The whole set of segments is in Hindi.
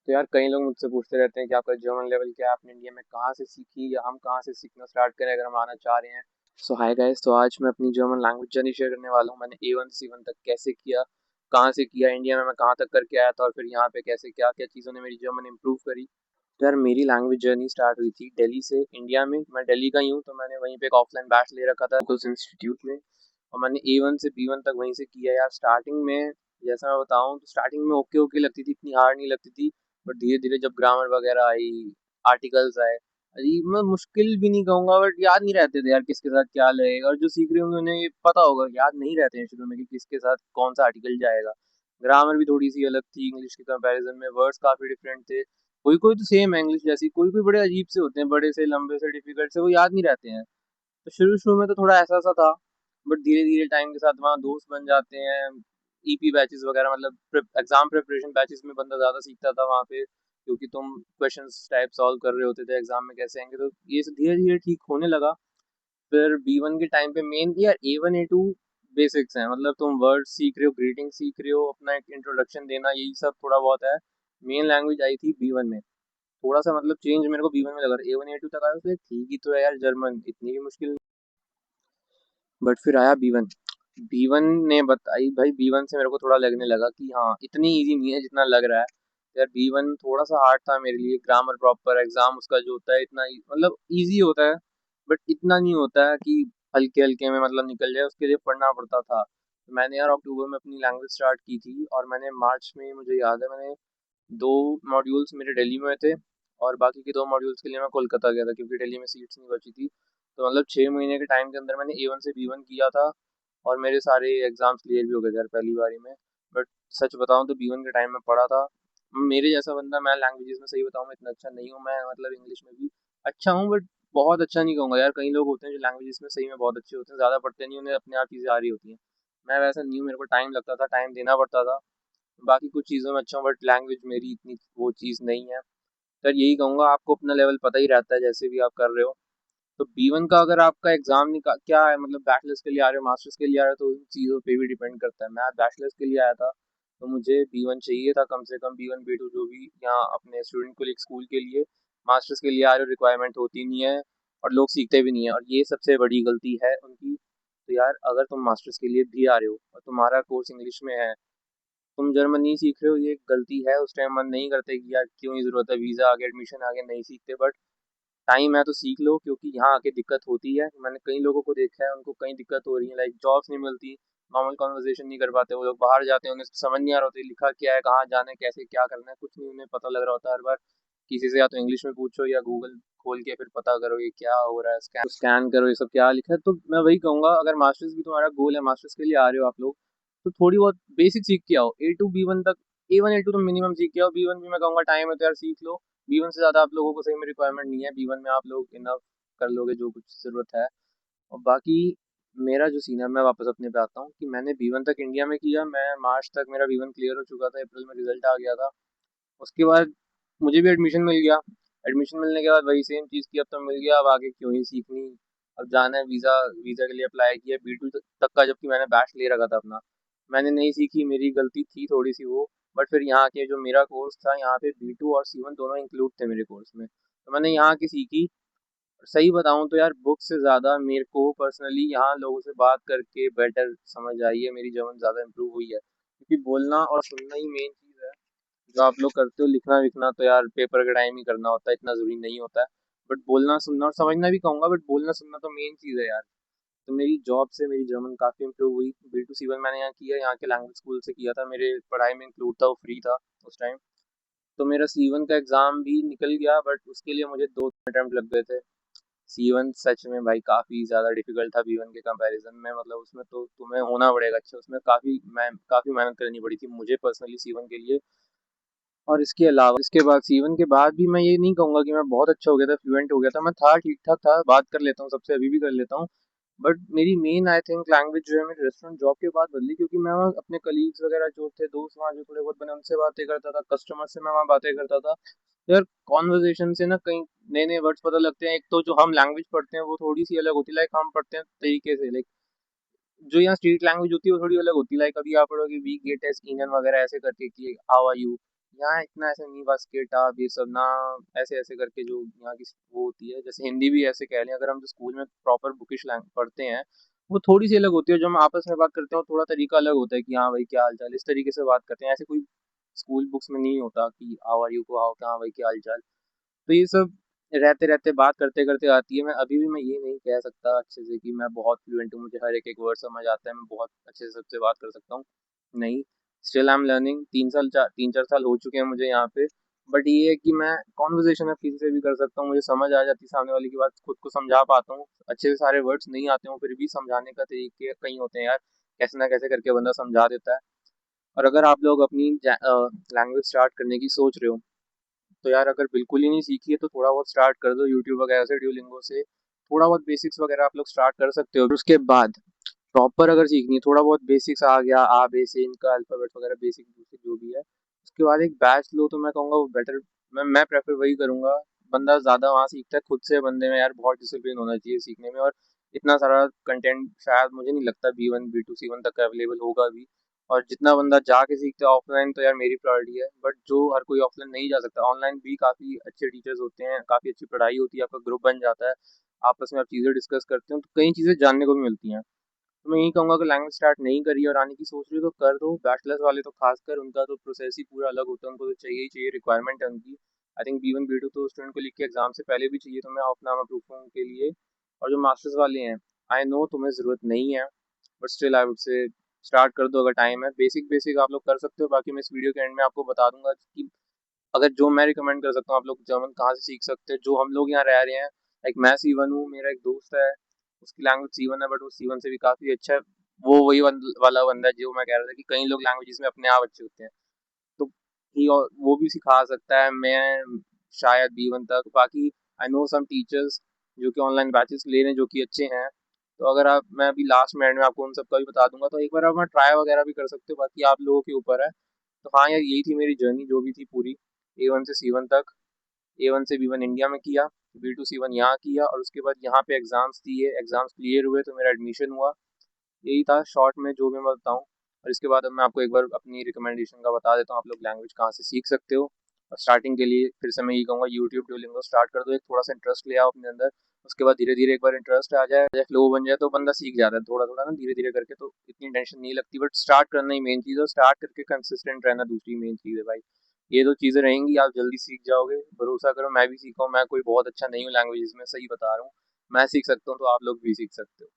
तो यार कई लोग मुझसे पूछते रहते हैं कि आपका जर्मन लेवल क्या है, आपने इंडिया में कहाँ से सीखी या हम कहाँ से सीखना स्टार्ट करें अगर हम आना चाह रहे हैं। सो हाय गाइस, तो आज मैं अपनी जर्मन लैंग्वेज जर्नी शेयर करने वाला हूँ। मैंने A1 से C1 तक कैसे किया, कहाँ से किया, इंडिया में मैं कहाँ तक करके आया था और फिर यहाँ पे कैसे क्या क्या चीज़ों ने मेरी जर्मन इंप्रूव करी। तो यार मेरी लैंग्वेज जर्नी स्टार्ट हुई थी दिल्ली से। इंडिया में मैं दिल्ली का ही हूँ, तो मैंने वहीं पे एक ऑफलाइन बैच ले रखा था उस इंस्टीट्यूट में, और मैंने A1 से B1 तक वहीं से किया। यार स्टार्टिंग में जैसा मैं बताऊँ तो स्टार्टिंग में ओके ओके लगती थी, इतनी हार्ड नहीं लगती थी। बट धीरे धीरे जब ग्रामर वगैरह आई, आर्टिकल्स आए, अजीब मैं मुश्किल भी नहीं कहूँगा बट याद नहीं रहते थे यार किसके साथ क्या लगेगा। और जो सीख रहे होंगे उन्हें ये पता होगा, याद नहीं रहते हैं शुरू में कि किसके साथ कौन सा आर्टिकल जाएगा। ग्रामर भी थोड़ी सी अलग थी इंग्लिश के कंपैरिजन में, वर्ड्स काफ़ी डिफरेंट थे। कोई कोई तो सेम है इंग्लिश जैसी, कोई कोई बड़े अजीब से होते हैं, बड़े से लंबे से डिफिकल्ट से, वो याद नहीं रहते हैं। तो शुरू शुरू में तो थोड़ा ऐसा सा था, बट धीरे धीरे टाइम के साथ वहाँ दोस्त बन जाते हैं। ईपी बैचेस वगैरह, मतलब एग्जाम प्रिपरेशन बैचेस में बंदा ज़्यादा सीखता था वहाँ पे, क्योंकि तुम क्वेश्चंस टाइप सॉल्व कर रहे होते थे एग्जाम में कैसे आएंगे। तो ये सब धीरे धीरे ठीक होने लगा। फिर B1 के टाइम पे मेन यार A1 A2 बेसिक्स हैं, मतलब तुम वर्ड सीख रहे हो, ग्रीटिंग सीख रहे हो, अपना एक इंट्रोडक्शन देना, यही सब थोड़ा बहुत है। मेन लैंग्वेज आई थी B1 में। थोड़ा सा मतलब चेंज मेरे को B1 में लगा था। A1 A2 तक आया तो ठीक ही तो है यार, जर्मन इतनी भी मुश्किल। बट फिर आया B1। B1 ने बताई भाई, B1 से मेरे को थोड़ा लगने लगा कि हाँ इतनी इजी नहीं है जितना लग रहा है। यार B1 थोड़ा सा हार्ड था मेरे लिए। ग्रामर प्रॉपर एग्जाम उसका जो होता है इतना मतलब इजी होता है, बट इतना नहीं होता है कि हल्के हल्के में मतलब निकल जाए, उसके लिए पढ़ना पड़ता था। तो मैंने यार अक्टूबर में अपनी लैंग्वेज स्टार्ट की थी, और मैंने मार्च में, मुझे याद है, मैंने दो मॉड्यूल्स मेरे दिल्ली में थे, और बाकी के दो मॉड्यूल्स के लिए मैं कोलकाता गया था क्योंकि दिल्ली में सीट्स नहीं बची थी। तो मतलब 6 महीने के टाइम के अंदर मैंने A1 से B1 किया था, और मेरे सारे एग्जाम्स क्लियर भी हो गए थे यार पहली बारी में। बट सच बताऊं तो B1 के टाइम में पढ़ा था। मेरे जैसा बंदा, मैं लैंग्वेजेस में सही बताऊं मैं इतना अच्छा नहीं हूँ। मैं मतलब इंग्लिश में भी अच्छा हूँ, बट बहुत अच्छा नहीं कहूँगा यार। कई लोग होते हैं जो लैंग्वेजेस में सही में बहुत अच्छे होते हैं, ज़्यादा पढ़ते नहीं, उन्हें अपने आप चीज़ें आ रही होती हैं। मैं वैसा नहीं हूँ, मेरे को टाइम लगता था, टाइम देना पड़ता था। बाकी कुछ चीज़ों में अच्छा हूँ, बट लैंग्वेज मेरी इतनी वो चीज़ नहीं है। सर यही कहूँगा, आपको अपना लेवल पता ही रहता है जैसे भी आप कर रहे हो। तो B1 का अगर आपका एग्जाम निकाल क्या है, मतलब बैचलर्स के लिए आ रहे हो, मास्टर्स के लिए आ रहे हो, तो उन चीज़ों पे भी डिपेंड करता है। मैं बैचलर्स के लिए आया था, तो मुझे B1 चाहिए था कम से कम, B1 B2 जो भी यहाँ अपने स्टूडेंट को स्कूल के लिए। मास्टर्स के लिए आ रहे हो, रिक्वायरमेंट होती नहीं है, और लोग सीखते भी नहीं है, और ये सबसे बड़ी गलती है उनकी। तो यार अगर तुम मास्टर्स के लिए भी आ रहे हो और तुम्हारा कोर्स इंग्लिश में है, तुम जर्मन नहीं सीख रहे हो, ये एक गलती है। उस टाइम मन नहीं करते कि यार क्यों ही ज़रूरत है, वीज़ा आ गया, एडमिशन आ गया, नहीं सीखते। बट टाइम है तो सीख लो, क्योंकि यहाँ आके दिक्कत होती है। मैंने कई लोगों को देखा है, उनको कई दिक्कत हो रही है, लाइक जॉब्स नहीं मिलती, नॉर्मल कॉन्वर्जेशन नहीं कर पाते, वो लोग बाहर जाते हैं, उन्हें समझ नहीं आ रहा होता है लिखा क्या है, कहाँ जाना है, कैसे क्या करना है, कुछ नहीं उन्हें पता लग रहा होता हर बार। किसी से या तो इंग्लिश में पूछो या गूगल खोल के फिर पता करो ये क्या हो रहा है, स्कैन करो ये सब क्या लिखा है। तो मैं वही कहूँगा, अगर मास्टर्स भी तुम्हारा गोल है, मास्टर्स के लिए आ रहे हो आप लोग, तो थोड़ी बहुत बेसिक सीख के आओ। A2 B1 तक, A1 A2 तो मिनिमम सीख के आओ। B1 भी मैं कहूँगा टाइम है तो यार सीख लो। B1 से ज़्यादा आप लोगों को सही में रिक्वायरमेंट नहीं है। B1 में आप लोग इनफ कर लोगे जो कुछ ज़रूरत है। और बाकी मेरा जो सीन है, मैं वापस अपने पे आता हूँ कि मैंने B1 तक इंडिया में किया। मैं मार्च तक मेरा B1 क्लियर हो चुका था, अप्रैल में रिजल्ट आ गया था। उसके बाद मुझे भी एडमिशन मिल गया। एडमिशन मिलने के बाद वही सेम चीज़ की, अब तो मिल गया, अब आगे क्यों ही सीखनी। अब जाना है, वीज़ा वीज़ा के लिए अप्लाई किया B2 तक का, जबकि मैंने बैच ले रखा था अपना। मैंने नहीं सीखी, मेरी गलती थी थोड़ी सी वो। बट फिर यहाँ के जो मेरा कोर्स था, यहाँ पे B2 और C1 दोनों इंक्लूड थे मेरे कोर्स में, तो मैंने यहाँ की सीखी। सही बताऊँ तो यार बुक से ज़्यादा मेरे को पर्सनली यहाँ लोगों से बात करके बेटर समझ आई है, मेरी जर्मन ज़्यादा इम्प्रूव हुई है, क्योंकि बोलना और सुनना ही मेन चीज़ है। जो आप लोग करते हो लिखना विखना तो यार पेपर के टाइम ही करना होता है, इतना ज़रूरी नहीं होता है। बट बोलना सुनना और समझना भी कहूँगा, बट बोलना सुनना तो मेन चीज़ है यार। तो मेरी जॉब से मेरी जर्मन काफ़ी इम्प्रूव हुई। B2 C1 मैंने यहाँ किया, यहाँ के लैंग्वेज स्कूल से किया था, मेरे पढ़ाई में इंक्लूड था, वो फ्री था उस टाइम। तो मेरा C1 का एग्ज़ाम भी निकल गया, बट उसके लिए मुझे 2 अटेम्प्ट लग गए थे। C1 सच में भाई काफ़ी ज़्यादा डिफिकल्ट था B1 के कंपैरिजन में, मतलब उसमें तो तुम्हें होना पड़ेगा अच्छा, उसमें काफ़ी मेहनत करनी पड़ी थी मुझे पर्सनली C1 के लिए। और इसके अलावा इसके बाद C1 के बाद भी मैं ये नहीं कहूँगा कि मैं बहुत अच्छा हो गया था, फ्लुएंट हो गया था, मैं था ठीक ठाक था, बात कर लेता हूँ सबसे, अभी भी कर लेता हूँ। बट मेरी मेन आई थिंक लैंग्वेज जो है मेरी रेस्टोरेंट जॉब के बाद बदली, क्योंकि मैं वहाँ अपने कलीग्स वगैरह जो थे, दोस्त वहाँ जो थोड़े बहुत बने, उनसे बातें करता था, कस्टमर से मैं वहाँ बातें करता था। तो यार कॉन्वर्जेशन से ना कई नए नए वर्ड्स पता लगते हैं। एक तो जो हम लैंग्वेज पढ़ते हैं वो थोड़ी सी अलग होती है, लाइक हम पढ़ते हैं तरीके से, लाइक जो यहाँ स्ट्रीट लैंग्वेज होती है वो थोड़ी अलग होती है। लाइक अभी आप पढ़ोगे वी गेट एस इन वगैरह ऐसे करके कि हाउ आर यू, यहाँ इतना ऐसे नहीं बस किताब ये सब ना, ऐसे ऐसे करके जो यहाँ की वो होती है, जैसे हिंदी भी ऐसे कह लें, अगर हम जो स्कूल में प्रॉपर बुकिश लैंग्वेज पढ़ते हैं वो थोड़ी सी अलग होती है, जो हम आपस में बात करते हैं वो थोड़ा तरीका अलग होता है कि हाँ भाई क्या हाल चाल, इस तरीके से बात करते हैं। ऐसे कोई स्कूल बुक्स में नहीं होता कि हाउ आर यू को हाउ हाँ भाई क्या हाल चाल। तो ये सब रहते रहते बात करते करते आती है। मैं अभी भी मैं ये नहीं कह सकता अच्छे से कि मैं बहुत फ्लुएंट हूँ, मुझे हर एक एक वर्ड समझ आता है, मैं बहुत अच्छे से सबसे बात कर सकता हूँ, नहीं। Still I am learning. 3 4 साल हो चुके हैं मुझे यहाँ पे। बट ये है कि मैं कॉन्वर्जेशन अब किसी से भी कर सकता हूँ, मुझे समझ आ जाती है सामने वाले की बात, खुद को समझा पाता हूँ अच्छे से। सारे वर्ड्स नहीं आते हूँ फिर भी समझाने का तरीके कई होते हैं यार, कैसे ना कैसे करके बंदा समझा देता है। और अगर आप लोग अपनी लैंग्वेज स्टार्ट करने की सोच रहे हो, तो यार अगर बिल्कुल ही नहीं सीखी है तो थोड़ा बहुत स्टार्ट कर दो यूट्यूब वगैरह से, ड्यूलिंगो से थोड़ा बहुत बेसिक्स वगैरह आप लोग स्टार्ट कर सकते हो। और उसके बाद प्रॉपर अगर सीखनी है, थोड़ा बहुत बेसिक्स आ गया, आ बे से इनका अल्फाबेट वगैरह बेसिक बेसिक जो भी है, उसके बाद एक बैच लो तो मैं कहूँगा वो बेटर। मैं प्रेफर वही करूँगा। बंदा ज़्यादा वहाँ सीखता है खुद से, बंदे में यार बहुत डिसिप्लिन होना चाहिए सीखने में। और इतना सारा कंटेंट शायद मुझे नहीं लगता B1 B2 C1 तक अवेलेबल होगा भी। और जितना बंदा जाके सीखता है ऑफलाइन, तो यार मेरी प्रायोरिटी है। बट जो हर कोई ऑफलाइन नहीं जा सकता, ऑनलाइन भी काफ़ी अच्छे टीचर्स होते हैं, काफ़ी अच्छी पढ़ाई होती है, आपका ग्रुप बन जाता है, आपस में आप चीज़ें डिस्कस करते हो तो कई चीज़ें जानने को भी मिलती हैं। तो मैं यही कहूँगा कि लैंग्वेज स्टार्ट नहीं करी और आने की सोच रही हो तो कर दो। बैचलर्स वाले तो खासकर उनका तो प्रोसेस ही पूरा अलग होता है, उनको तो चाहिए ही चाहिए, रिक्वायरमेंट है उनकी। आई थिंक B1 B2 तो स्टूडेंट को लिख के एग्जाम से पहले भी चाहिए, तो मैं अपना अप्रूव के लिए। और जो मास्टर्स वाले हैं, आई नो तुम्हें ज़रूरत नहीं है, but still I would say start कर दो अगर टाइम है। बेसिक बेसिक आप लोग कर सकते हो, बाकी मैं इस वीडियो के एंड में आपको बता दूंगा कि अगर जो मैं रिकमेंड कर सकता हूँ आप लोग जर्मन कहाँ से सीख सकते हैं। जो हम लोग यहाँ रह रहे हैं, लाइक मैं C1 हूँ, मेरा एक दोस्त है उसकी लैंग्वेज C1 है, बट वो C1 से भी काफ़ी अच्छा है। वो वही वाला बंदा है जो मैं कह रहा था कि कई लोग लैंग्वेजेस में अपने आप अच्छे होते हैं, तो वो भी सिखा सकता है। मैं शायद B1 तक, बाकी आई नो सम टीचर्स जो कि ऑनलाइन बैचेस ले रहे हैं जो कि अच्छे हैं। तो अगर आप, मैं अभी लास्ट में एंड में आपको उन सब का भी बता दूंगा, तो एक बार आप मैं ट्राई वगैरह भी कर सकते हो, बाकी आप लोगों के ऊपर है। तो हाँ यार यही थी मेरी जर्नी जो भी थी पूरी, A1 से C1 तक। A1 से B1 इंडिया में किया, B2 C1 यहाँ किया, और उसके बाद यहाँ पे एग्ज़ाम्स दिए, एग्ज़ाम्स क्लियर हुए तो मेरा एडमिशन हुआ। यही था शॉर्ट में जो भी मैं बताऊँ। और इसके बाद अब मैं आपको एक बार अपनी रिकमेंडेशन का बता देता हूँ, आप लोग लैंग्वेज कहाँ से सीख सकते हो। और स्टार्टिंग के लिए फिर से मैं यही कहूँगा, यूट्यूब ड्यूलिंगो स्टार्ट कर दो, एक थोड़ा सा इंटरेस्ट ले आओ अपने अंदर। उसके बाद धीरे धीरे एक बार इंटरेस्ट आ जाए, फ्लो बन जाए, तो बंदा सीख जाता है थोड़ा थोड़ा ना, धीरे धीरे करके, तो इतनी टेंशन नहीं लगती। बट स्टार्ट करना ही मेन चीज़ है, स्टार्ट करके कंसिस्टेंट रहना दूसरी मेन चीज़ है भाई। ये दो चीज़ें रहेंगी, आप जल्दी सीख जाओगे, भरोसा करो। मैं भी सीखा हूँ, मैं कोई बहुत अच्छा नहीं हूँ लैंग्वेजेस में, सही बता रहा हूँ। मैं सीख सकता हूँ तो आप लोग भी सीख सकते हो।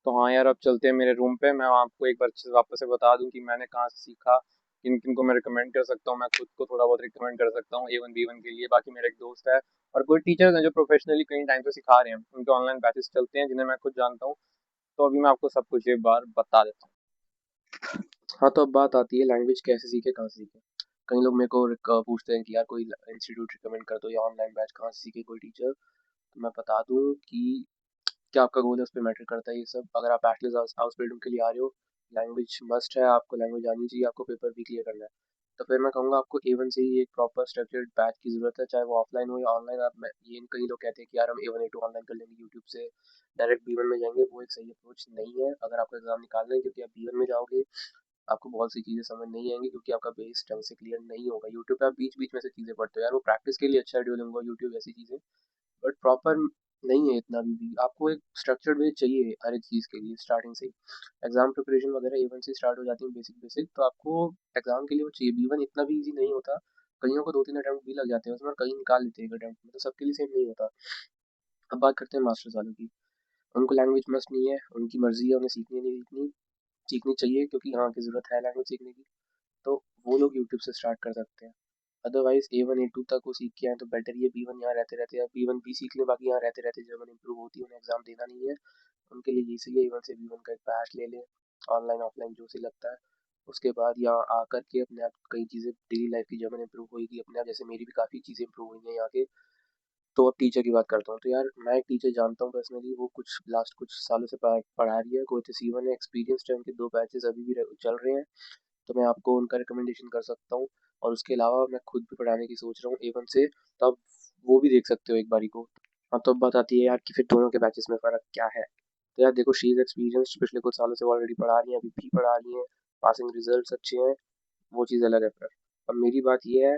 तो हाँ यार अब चलते हैं मेरे रूम पे, मैं आपको एक बार अच्छे से वापस से बता दूं कि मैंने कहाँ से सीखा, किन किन को मैं रिकमेंड कर सकता हूँ। मैं खुद को थोड़ा बहुत रिकमेंड कर सकता हूँ A1 B1 के लिए, बाकी मेरा एक दोस्त है और कोई टीचर्स हैं जो प्रोफेशनली कई टाइम से सिखा रहे हैं, उनके ऑनलाइन बैचेस चलते हैं जिन्हें मैं खुद जानता हूँ। तो अभी मैं आपको सब कुछ एक बार बता देता हूँ। हाँ, तो अब बात आती है लैंग्वेज कैसे सीखे, कहाँ से सीखे। कई लोग मेरे को पूछते हैं कि यार कोई इंस्टीट्यूट रिकमेंड कर दो या ऑनलाइन बैच कहाँ से सीखे कोई टीचर। तो मैं बता दूँ कि क्या आपका गोल है उस पर मैटर करता है ये सब। अगर आप बैचलर्स हाउस बिल्डिंग के लिए आ रहे हो, लैंग्वेज मस्ट है, आपको लैंग्वेज आनी चाहिए, आपको पेपर भी क्लियर करना है। तो फिर मैं कहूँगा आपको A1 से ही एक प्रॉपर स्ट्रक्चर्ड बैच की ज़रूरत है, चाहे वो ऑफलाइन हो या ऑनलाइन। आप ये कई लोग कहते हैं कि यार हम A1 A2 ऑनलाइन कर लेंगे यूट्यूब से, डायरेक्ट B1 में जाएंगे, वो एक सही अप्रोच नहीं है। अगर आपको एग्जाम निकालना है, क्योंकि आप B1 में जाओगे आपको बहुत सी चीज़ें समझ नहीं आएंगी, क्योंकि आपका बेस ढंग से क्लियर नहीं होगा। यूट्यूब पे आप बीच बीच में से चीज़ें पढ़ते हो यार, वो प्रैक्टिस के लिए अच्छा है, ड्यूलिंगो यूट्यूब ऐसी चीज़ें, बट प्रॉपर नहीं है इतना अभी भी। आपको एक स्ट्रक्चर्ड वे चाहिए हर एक चीज़ के लिए स्टार्टिंग से ही। एग्जाम प्रिपरेशन वगैरह A1 से स्टार्ट हो जाती है, बेसिक बेसिक, तो आपको एग्जाम के लिए वो चाहिए। B1 इतना भी ईजी नहीं होता, कईयों को 2 3 अटैम्प्ट भी लग जाते हैं उसमें, और कहीं निकाल लेते हैं एक अटैम्प्ट में, तो सबके लिए सेम नहीं होता। अब बात करते हैं मास्टर्स वालों की। उनको लैंग्वेज मस्ट नहीं है, उनकी मर्जी है, उन्हें सीखनी नहीं सीखनी, सीखनी चाहिए क्योंकि हाँ की ज़रूरत है लैंग्वेज सीखने की। तो वो लोग यूट्यूब से स्टार्ट कर सकते हैं। अदरवाइज A1 A2 तक वो सीख के आए तो बेटर ही है। B1 यहाँ रहते रहते या B1 भी सीख लें, बाकी यहाँ रहते रहते जर्मन इंप्रूव होती है, उन्हें एग्जाम देना नहीं है, उनके लिए यही सही है। A1 से B1 का एक बैच ले लें, ऑनलाइन ऑफलाइन जो सी लगता है। उसके बाद यहाँ आकर के अपने आप कई चीज़ें डेली लाइफ की जर्मन इंप्रूव होगी अपने आप, जैसे मेरी भी काफ़ी चीज़ें इंप्रूव हुई हैं यहाँ के। तो अब टीचर की बात करता हूँ, तो यार मैं एक टीचर जानता हूँ पर्सनली, वो कुछ सालों से पढ़ा रही है, कोई तो C1 है, एक्सपीरियंस है, उनके 2 बैचेस अभी भी चल रहे हैं। तो मैं आपको उनका रिकमेंडेशन कर सकता हूँ। और उसके अलावा मैं खुद भी पढ़ाने की सोच रहा हूँ A1 से, तो आप वो भी देख सकते हो एक बारी को। हाँ, तो अब बात आती है यार कि फिर दोनों के बैचेस में फ़र्क क्या है। तो यार देखो, शी इज़ एक्सपीरियंस्ड, पिछले कुछ सालों से ऑलरेडी पढ़ा रही हैं, अभी भी पढ़ा रही हैं, पासिंग रिजल्ट्स अच्छे हैं, वो चीज़ अलग है फिर। अब मेरी बात ये है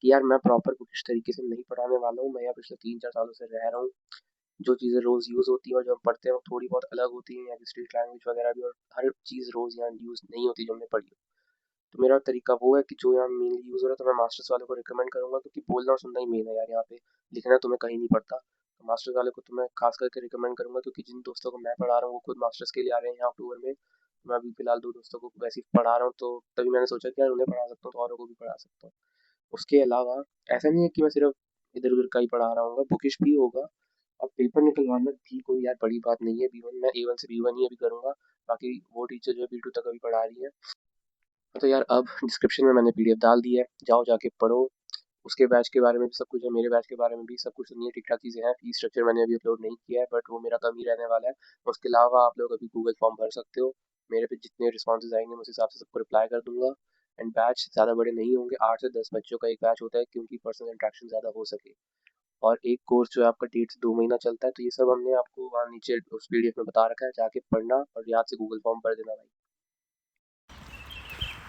कि यार मैं प्रॉपर कुछ तरीके से नहीं पढ़ाने वाला हूँ। मैं यहाँ पिछले 3-4 सालों से रह रहा हूँ। जो चीज़ें रोज़ यूज़ होती हैं और जो हम पढ़ते हैं वो थोड़ी बहुत अलग होती हैं, यहाँ की स्ट्रीट लैंग्वेज वगैरह भी, और हर चीज़ रोज़ यहाँ यूज़ नहीं होती जो हमने पढ़ी हो। तो मेरा तरीका वो है कि जो यहाँ मेनली यूज़ हो रहा है तो मैं मास्टर्स वालों को रिकमेंड करूँगा, क्योंकि बोलना और सुनना ही मेन है यार यहाँ पे। लिखना तुम्हें कहीं नहीं पड़ता। तो मास्टर्स वाले को तो मैं खास करके रिकमेंड करूँगा, क्योंकि जिन दोस्तों को मैं पढ़ा रहा हूँ वो खुद मास्टर्स के लिए आ रहे हैं यहाँ अक्टूबर में। तो मैं अभी फिलहाल 2 दोस्तों को वैसे ही पढ़ा रहा हूँ, तो तभी मैंने सोचा कि यार उन्हें पढ़ा सकता हूँ तो औरों को भी पढ़ा सकता हूँ। उसके अलावा ऐसा नहीं है कि मैं सिर्फ इधर उधर का ही पढ़ा रहा हूँ, बुकिश भी होगा। अब पेपर निकलवाना भी कोई यार बड़ी बात नहीं है। B1 मैं A1 से B1 ही अभी करूँगा। बाकी वो टीचर जो है B2 तक अभी पढ़ा रही है। तो यार अब डिस्क्रिप्शन में मैंने PDF डाल दी है, जाओ जाके पढ़ो। उसके बैच के बारे में भी सब कुछ है, मेरे बैच के बारे में भी सब कुछ नहीं है, ठीक ठाक चीज़ें हैं। फीस स्ट्रक्चर मैंने अभी अपलोड नहीं किया है, बट वो मेरा कम ही रहने वाला है। उसके अलावा आप लोग अभी गूगल फॉर्म भर सकते हो। मेरे पे जितने रिस्पॉन्सेज आएंगे मैं उस हिसाब से सबको रिप्लाई कर दूंगा। एंड बैच ज़्यादा बड़े नहीं होंगे, 8 से 10 बच्चों का एक बैच होता है, क्योंकि पर्सनल इंट्रैक्शन ज़्यादा हो सके। और एक कोर्स जो है आपका 1.5 से 2 महीना चलता है। तो ये सब हमने आपको वहाँ नीचे उस PDF में बता रखा है, जाके पढ़ना और याद से गूगल फॉर्म भर देना भाई।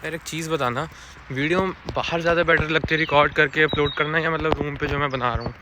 यार एक चीज़ बताना, वीडियो बाहर ज़्यादा बेटर लगती है रिकॉर्ड करके अपलोड करना या मतलब रूम पे जो मैं बना रहा हूँ?